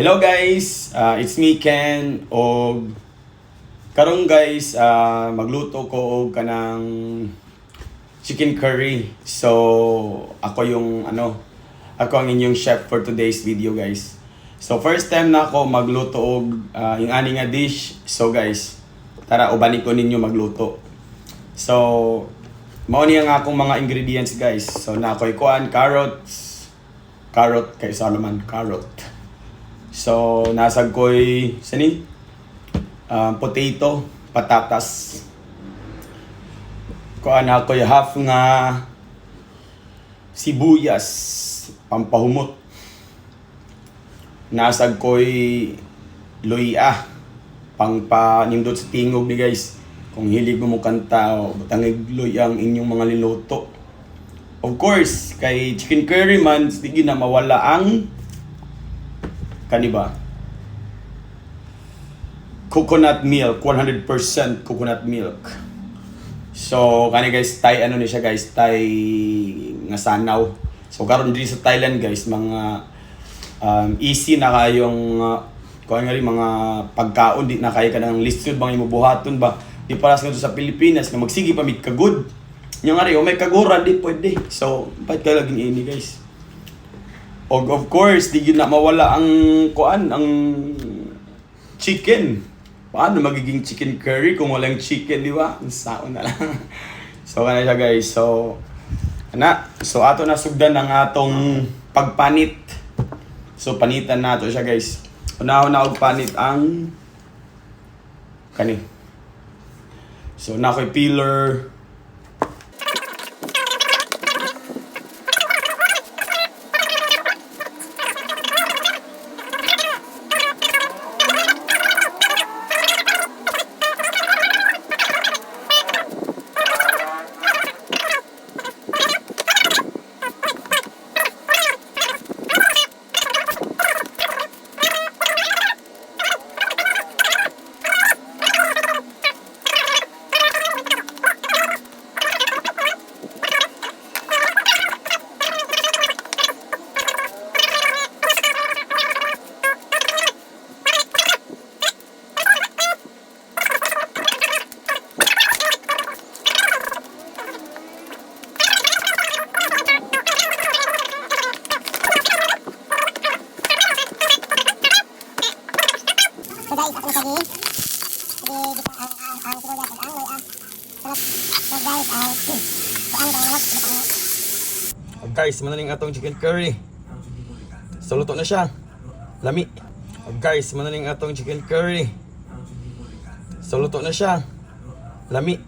Hello guys, it's me Ken og karon guys magluto ko og kanang chicken curry. So ako ako ang inyong chef for today's video guys. So first time na ako magluto og yung ani nga dish. So guys, tara ubani ko ninyo magluto. So mao ni ang akong mga ingredients guys. So na ako'y kuan carrot kay Solomon carrot. So, nasag ko'y potato, patatas. Kuan ako'y half nga sibuyas, pampahumot. Nasag ko'y luya, pangpanindot sa tingog ni guys. Kung hilig mo kanta o butangig luya ang inyong mga liluto. Of course, kay chicken curry man, hindi na mawala ang kaniba coconut milk, 100% coconut milk. So kani guys, Thai ni siya guys, Thai nga sanaw. So karon diri sa Thailand guys, mga easy na kayong kuan nga rin mga pagkaon, di na kay kanang listed bang imubuhaton ba. Di para sa sa Pilipinas nga magsige pa mig kagud. Nya nga rin, o may kagura di pwede. So pat ka laging ini guys. Of course, di yun na mawala ang chicken. Paano magiging chicken curry kung walang chicken, di ba? Ang saon na lang. So, kana siya guys. So, ato na sugdan ang atong pagpanit. So, panitan nato siya guys. Unahon na og panit ang kani. So, na ko'y peeler. So guys, ako na lagi. Dito ang sibuyas at ang luya. So guys, kuan daw nak. Guys, manaling atong chicken curry. So luto na siya. Lami. Guys, manaling atong chicken curry. So luto na siya. Lami.